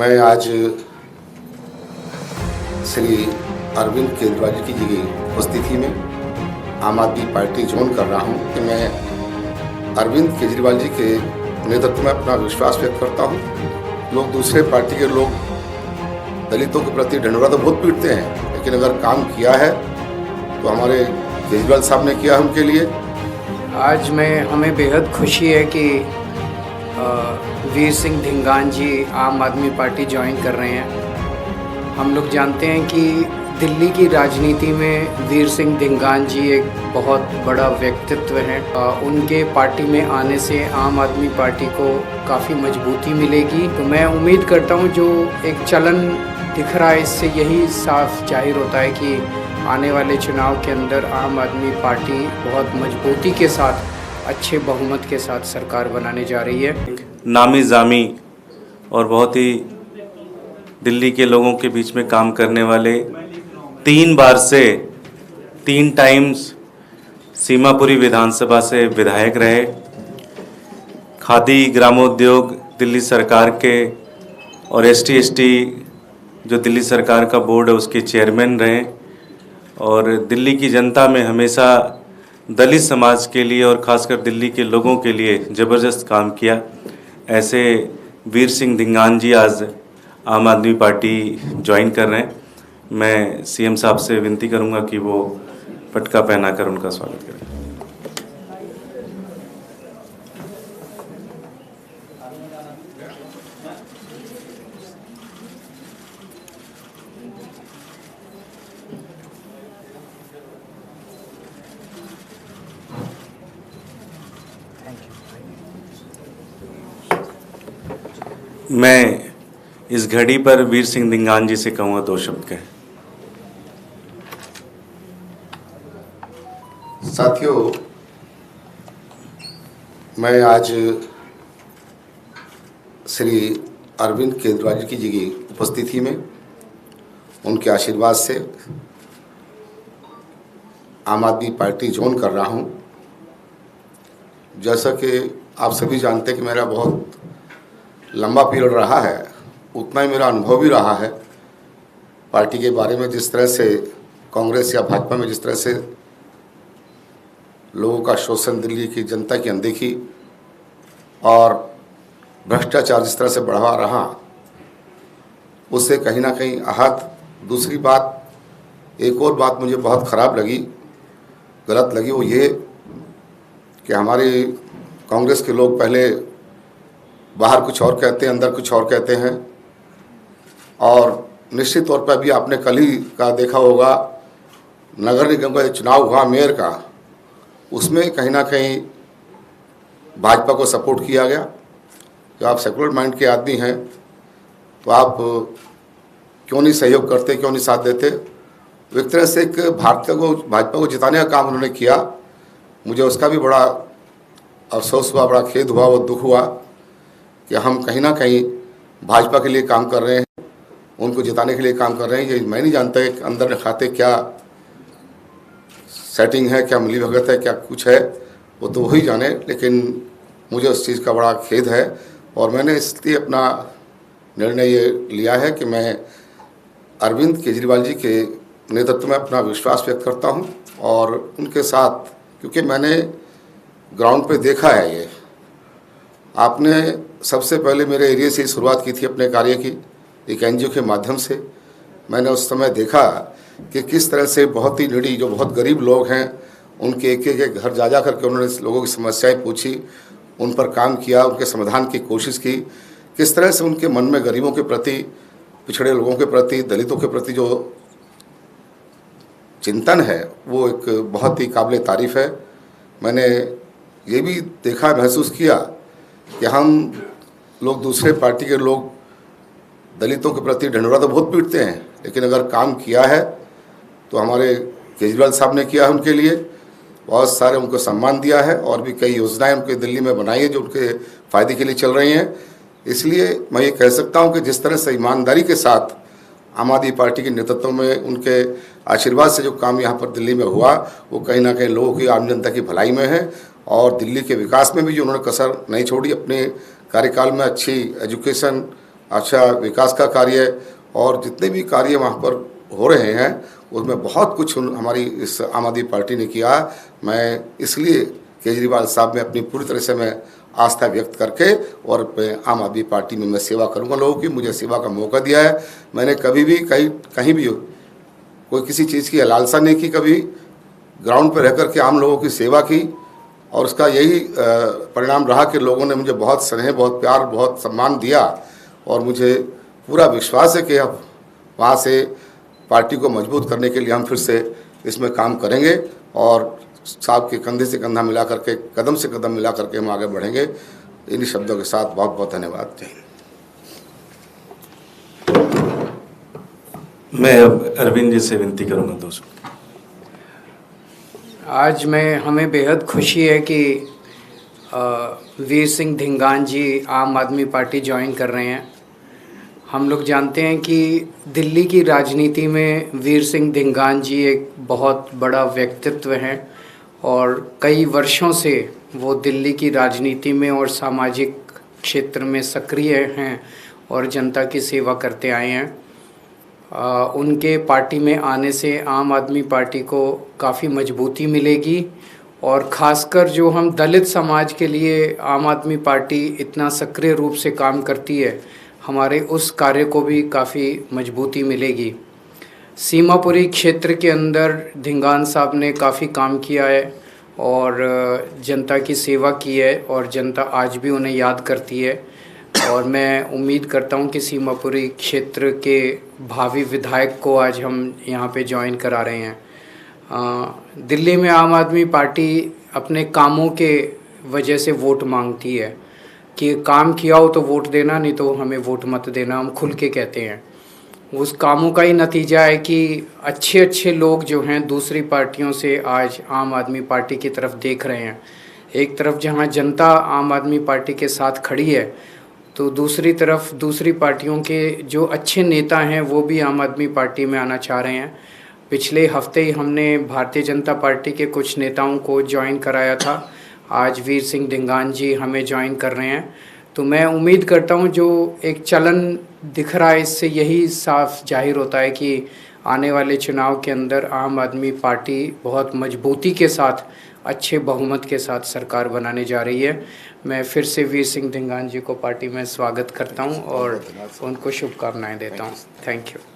मैं आज श्री अरविंद केजरीवाल जी की उपस्थिति में आम आदमी पार्टी ज्वाइन कर रहा हूं कि मैं अरविंद केजरीवाल जी के नेतृत्व में अपना विश्वास व्यक्त करता हूं। लोग दूसरे पार्टी के लोग दलितों के प्रति ढंढोरा तो बहुत पीटते हैं, लेकिन अगर काम किया है तो हमारे केजरीवाल साहब ने किया उनके लिए। आज हमें बेहद खुशी है कि वीर सिंह धिंगान जी आम आदमी पार्टी ज्वाइन कर रहे हैं। हम लोग जानते हैं कि दिल्ली की राजनीति में वीर सिंह धिंगान जी एक बहुत बड़ा व्यक्तित्व हैं। उनके पार्टी में आने से आम आदमी पार्टी को काफ़ी मजबूती मिलेगी। तो मैं उम्मीद करता हूं जो एक चलन दिख रहा है इससे यही साफ जाहिर होता है कि आने वाले चुनाव के अंदर आम आदमी पार्टी बहुत मजबूती के साथ अच्छे बहुमत के साथ सरकार बनाने जा रही है। नामी जामी और बहुत ही दिल्ली के लोगों के बीच में काम करने वाले 3 बार से 3 टाइम्स सीमापुरी विधानसभा से विधायक रहे। खादी ग्रामोद्योग दिल्ली सरकार के और ST जो दिल्ली सरकार का बोर्ड है उसके चेयरमैन रहे और दिल्ली की जनता में हमेशा दलित समाज के लिए और ख़ासकर दिल्ली के लोगों के लिए ज़बरदस्त काम किया। ऐसे वीर सिंह धिंगान जी आज आम आदमी पार्टी ज्वाइन कर रहे हैं। मैं CM साहब से विनती करूंगा कि वो पटका पहनाकर उनका स्वागत करें। मैं इस घड़ी पर वीर सिंह धिंगान जी से कहूँगा 2 शब्द कहें। साथियों, मैं आज श्री अरविंद केजरीवाल जी की उपस्थिति में उनके आशीर्वाद से आम आदमी पार्टी ज्वाइन कर रहा हूं। जैसा कि आप सभी जानते हैं कि मेरा बहुत लंबा पीरियड रहा है, उतना ही मेरा अनुभव भी रहा है पार्टी के बारे में। जिस तरह से कांग्रेस या भाजपा में जिस तरह से लोगों का शोषण, दिल्ली की जनता की अनदेखी और भ्रष्टाचार जिस तरह से बढ़ा रहा, उससे कहीं ना कहीं आहत। दूसरी बात, एक और बात मुझे बहुत ख़राब लगी, गलत लगी, वो ये कि हमारे कांग्रेस के लोग पहले बाहर कुछ और कहते हैं, अंदर कुछ और कहते हैं। और निश्चित तौर पर अभी आपने कल ही का देखा होगा, नगर निगम का चुनाव हुआ मेयर का, उसमें कहीं ना कहीं भाजपा को सपोर्ट किया गया। जो आप सेकुलर माइंड के आदमी हैं तो आप क्यों नहीं सहयोग करते, क्यों नहीं साथ देते? एक तरह से एक भाजपा को जिताने का काम उन्होंने किया। मुझे उसका भी बड़ा अफसोस हुआ, बड़ा खेद हुआ, वो दुख हुआ कि हम कहीं ना कहीं भाजपा के लिए काम कर रहे हैं, उनको जिताने के लिए काम कर रहे हैं। ये मैं नहीं जानता कि अंदर खाते क्या सेटिंग है, क्या मिली भगत है, क्या कुछ है, वो तो वही जाने। लेकिन मुझे उस चीज़ का बड़ा खेद है और मैंने इसलिए अपना निर्णय ये लिया है कि मैं अरविंद केजरीवाल जी के नेतृत्व में अपना विश्वास व्यक्त करता हूं और उनके साथ, क्योंकि मैंने ग्राउंड पे देखा है। ये आपने सबसे पहले मेरे एरिया से शुरुआत की थी अपने कार्य की, एक NGO के माध्यम से। मैंने उस समय देखा कि किस तरह से बहुत ही निडी, जो बहुत गरीब लोग हैं, उनके एक घर जा करके उन्होंने लोगों की समस्याएं पूछी, उन पर काम किया, उनके समाधान की कोशिश की। किस तरह से उनके मन में गरीबों के प्रति, पिछड़े लोगों के प्रति, दलितों के प्रति जो चिंतन है, वो एक बहुत ही काबिल तारीफ़ है। मैंने ये भी देखा, महसूस किया कि हम लोग दूसरे पार्टी के लोग दलितों के प्रति ढंढोरा तो बहुत पीटते हैं, लेकिन अगर काम किया है तो हमारे केजरीवाल साहब ने किया है उनके लिए। बहुत सारे उनको सम्मान दिया है और भी कई योजनाएं उनके दिल्ली में बनाई है जो उनके फ़ायदे के लिए चल रही हैं। इसलिए मैं ये कह सकता हूं कि जिस तरह से ईमानदारी के साथ आम आदमी पार्टी के नेतृत्व में, उनके आशीर्वाद से जो काम यहाँ पर दिल्ली में हुआ, वो कहीं ना कहीं लोगों की, आम जनता की भलाई में है। और दिल्ली के विकास में भी जो उन्होंने कसर नहीं छोड़ी, अपने कार्यकाल में अच्छी एजुकेशन, अच्छा विकास का कार्य और जितने भी कार्य वहाँ पर हो रहे हैं उसमें बहुत कुछ हमारी इस आम आदमी पार्टी ने किया। मैं इसलिए केजरीवाल साहब में अपनी पूरी तरह से मैं आस्था व्यक्त करके और आम आदमी पार्टी में मैं सेवा करूंगा। लोगों की मुझे सेवा का मौका दिया है। मैंने कभी भी कहीं भी कोई किसी चीज़ की लालसा नहीं की, कभी ग्राउंड पर रह कर के आम लोगों की सेवा की और उसका यही परिणाम रहा कि लोगों ने मुझे बहुत स्नेह, बहुत प्यार, बहुत सम्मान दिया और मुझे पूरा विश्वास है कि अब वहाँ से पार्टी को मजबूत करने के लिए हम फिर से इसमें काम करेंगे और साहब के कंधे से कंधा मिला करके, कदम से कदम मिला करके हम आगे बढ़ेंगे। इन्हीं शब्दों के साथ बहुत बहुत धन्यवाद। जय हिंद। मैं अब अरविंद जी से विनती करूंगा दोस्तों। आज हमें बेहद खुशी है कि वीर सिंह धिंगान जी आम आदमी पार्टी ज्वाइन कर रहे हैं। हम लोग जानते हैं कि दिल्ली की राजनीति में वीर सिंह धिंगान जी एक बहुत बड़ा व्यक्तित्व हैं और कई वर्षों से वो दिल्ली की राजनीति में और सामाजिक क्षेत्र में सक्रिय हैं और जनता की सेवा करते आए हैं। उनके पार्टी में आने से आम आदमी पार्टी को काफ़ी मजबूती मिलेगी और ख़ासकर जो हम दलित समाज के लिए आम आदमी पार्टी इतना सक्रिय रूप से काम करती है, हमारे उस कार्य को भी काफ़ी मजबूती मिलेगी। सीमापुरी क्षेत्र के अंदर धिंगान साहब ने काफ़ी काम किया है और जनता की सेवा की है और जनता आज भी उन्हें याद करती है और मैं उम्मीद करता हूं कि सीमापुरी क्षेत्र के भावी विधायक को आज हम यहां पे ज्वाइन करा रहे हैं। दिल्ली में आम आदमी पार्टी अपने कामों के वजह से वोट मांगती है कि काम किया हो तो वोट देना, नहीं तो हमें वोट मत देना, हम खुल के कहते हैं। उस कामों का ही नतीजा है कि अच्छे अच्छे लोग जो हैं दूसरी पार्टियों से आज आम आदमी पार्टी की तरफ देख रहे हैं। एक तरफ जहां जनता आम आदमी पार्टी के साथ खड़ी है तो दूसरी तरफ दूसरी पार्टियों के जो अच्छे नेता हैं वो भी आम आदमी पार्टी में आना चाह रहे हैं। पिछले हफ्ते ही हमने भारतीय जनता पार्टी के कुछ नेताओं को ज्वाइन कराया था। आज वीर सिंह धिंगान जी हमें ज्वाइन कर रहे हैं। तो मैं उम्मीद करता हूं जो एक चलन दिख रहा है इससे यही साफ जाहिर होता है कि आने वाले चुनाव के अंदर आम आदमी पार्टी बहुत मजबूती के साथ, अच्छे बहुमत के साथ सरकार बनाने जा रही है। मैं फिर से वीर सिंह धिंगान जी को पार्टी में स्वागत करता हूं और उनको शुभकामनाएं देता हूं। Thank you.